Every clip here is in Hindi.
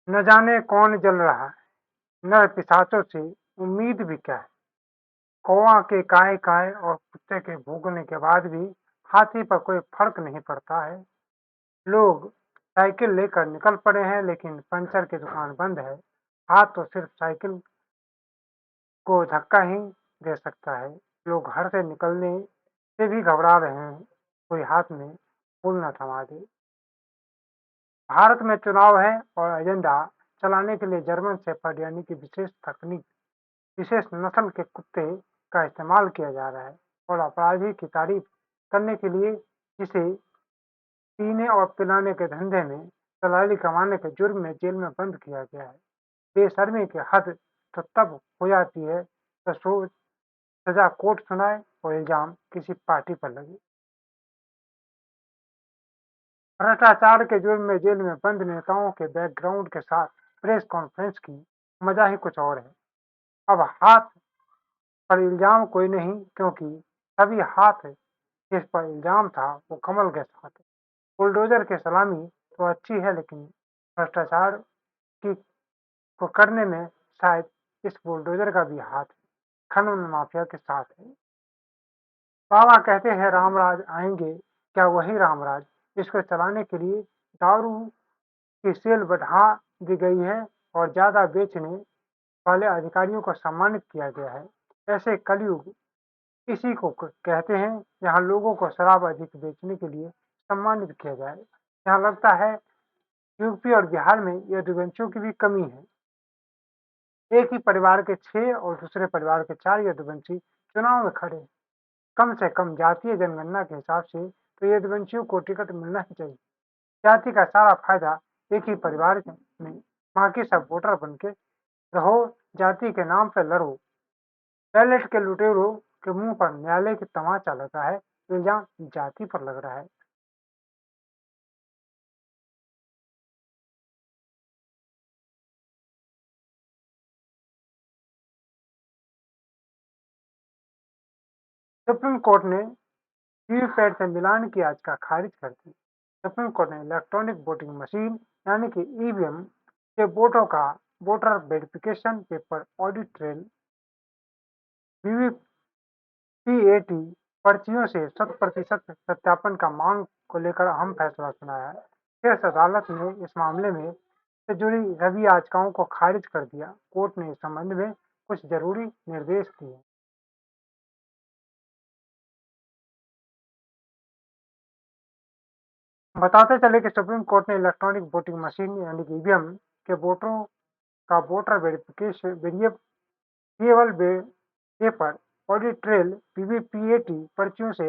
न जाने कौन जल रहा है, नर पिशाचों से उम्मीद भी क्या है। कौवा के काय काय और कुत्ते के भौंकने के बाद भी हाथी पर कोई फर्क नहीं पड़ता है। लोग साइकिल लेकर निकल पड़े हैं, लेकिन पंचर की दुकान बंद है। हाथ तो सिर्फ साइकिल को धक्का ही दे सकता है। लोग घर से निकलने से भी घबरा रहे हैं, कोई हाथ में फूल न थमा दे। भारत में चुनाव है और एजेंडा चलाने के लिए जर्मन शेफर्ड यानी कि विशेष तकनीक, विशेष नस्ल के कुत्ते का इस्तेमाल किया जा रहा है और अपराधी की तारीफ करने के लिए जिसे पीने और पिलाने के धंधे में दलाली कमाने के जुर्म में जेल में बंद किया गया है। बेशर्मी की हद तो तब हो जाती है तो सजा कोर्ट सुनाए और इल्जाम किसी पार्टी पर लगे। भ्रष्टाचार के जुर्म में जेल में बंद नेताओं के बैकग्राउंड के साथ प्रेस कॉन्फ्रेंस की मजा ही कुछ और है। अब हाथ पर इल्जाम कोई नहीं, क्योंकि सभी हाथ जिस पर इल्जाम था वो कमल के साथ है। बुलडोजर की सलामी तो अच्छी है, लेकिन भ्रष्टाचार की को करने में शायद इस बुलडोजर का भी हाथ खनन माफिया के साथ है। बाबा कहते हैं रामराज आएंगे, क्या वही रामराज इसको चलाने के लिए दारू की सेल बढ़ा दी गई है और ज्यादा बेचने वाले अधिकारियों को सम्मानित किया गया है। ऐसे कलयुग इसी को कहते हैं, जहाँ लोगों को शराब अधिक बेचने के लिए सम्मानित किया जाए। यहाँ लगता है यूपी और बिहार में यदुवंशियों की भी कमी है। एक ही परिवार के 6 और दूसरे परिवार के 4 यदुवंशी चुनाव में खड़े हैं। कम से कम जातीय जनगणना के हिसाब से तो यदुवंशियों को टिकट मिलना ही चाहिए। जाति का सारा फायदा एक ही परिवार में, बाकी सब वोटर बन के रहो, जाति के नाम पे लड़ो। बैलेट के लुटेरों के मुंह पर न्यायालय की तमाचा लगा है, इल्जाम जाति पर लग रहा है। सुप्रीम कोर्ट ने वीवीपैट से मिलान की याचिका खारिज कर दी। सुप्रीम कोर्ट ने इलेक्ट्रॉनिक वोटिंग मशीन यानी कि ईवीएम के वोटों का voter verification paper audit trail VVPAT पर्चियों से 100% सत्यापन का मांग को लेकर अहम फैसला सुनाया है। शीर्ष अदालत ने इस मामले में से जुड़ी सभी याचिकाओं को खारिज कर दिया। कोर्ट ने इस संबंध में कुछ जरूरी निर्देश दिए। बताते चले कि सुप्रीम कोर्ट ने इलेक्ट्रॉनिक वोटिंग मशीन यानी कि ईवीएम के वोटरों का voter verification variable paper audit trail VVPAT पर्चियों से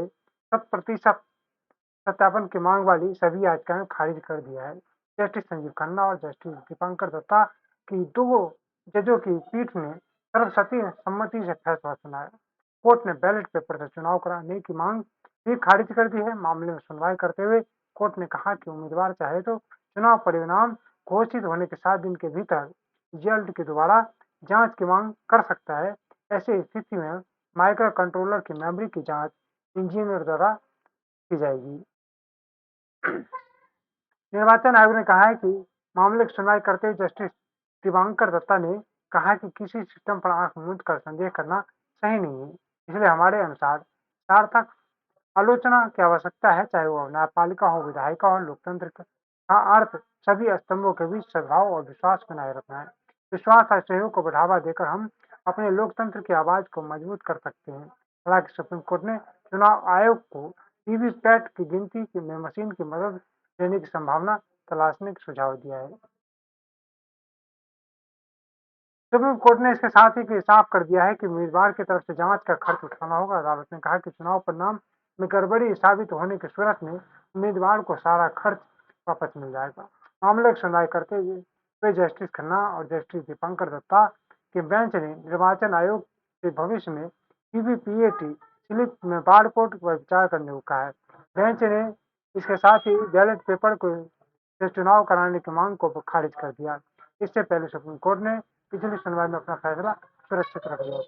100% सत्यापन की मांग वाली सभी याचिकाएं खारिज कर दिया है। जस्टिस संजीव खन्ना और जस्टिस दीपांकर दत्ता की दो जजों की पीठ ने सर्वसम्मति से फैसला सुनाया। कोर्ट ने बैलेट पेपर से चुनाव कराने की मांग भी खारिज कर दी है। मामले में सुनवाई करते हुए कोर्ट ने कहा कि उम्मीदवार चाहे तो चुनाव परिणाम घोषित होने के 7 दिन के भीतर रिजल्ट की दोबारा जांच की मांग कर सकता है। ऐसी स्थिति में माइक्रो कंट्रोलर की मेमोरी की जांच इंजीनियर द्वारा की जाएगी। निर्वाचन आयोग ने कहा है कि मामले की सुनवाई करते हुए जस्टिस दिवांकर दत्ता ने कहा कि किसी सिस्टम पर आंख मूंद कर संदेह करना सही नहीं है। इसलिए हमारे अनुसार सार्थक आलोचना की आवश्यकता है, चाहे वो न्यायपालिका हो, विधायिका हो। लोकतंत्र का अर्थ सभी स्तंभों के बीच सद्भाव और विश्वास बनाए रखना है। विश्वास और सहयोग को बढ़ावा देकर हम अपने लोकतंत्र की आवाज को मजबूत कर सकते हैं। हालांकि सुप्रीम कोर्ट ने चुनाव आयोग को वीवीपैट की गिनती में मशीन की मदद लेने की संभावना तलाशने का सुझाव दिया है। सुप्रीम कोर्ट ने इसके साथ ही साफ कर दिया है कि उम्मीदवार की तरफ से जांच का खर्च उठाना होगा। अदालत ने कहा कि चुनाव परिणाम में गड़बड़ी साबित होने की सूरत में उम्मीदवार को सारा खर्च वापस मिल जाएगा। मामले की सुनवाई करते हुए जस्टिस खन्ना और जस्टिस दीपांकर दत्ता के बेंच ने निर्वाचन आयोग से भविष्य में वीवीपीएटी स्लिप में बारकोड पर विचार करने को कहा है। बेंच ने इसके साथ ही बैलेट पेपर को से चुनाव कराने की मांग को खारिज कर दिया। इससे पहले सुप्रीम कोर्ट ने पिछली सुनवाई में अपना फैसला सुरक्षित रख लिया।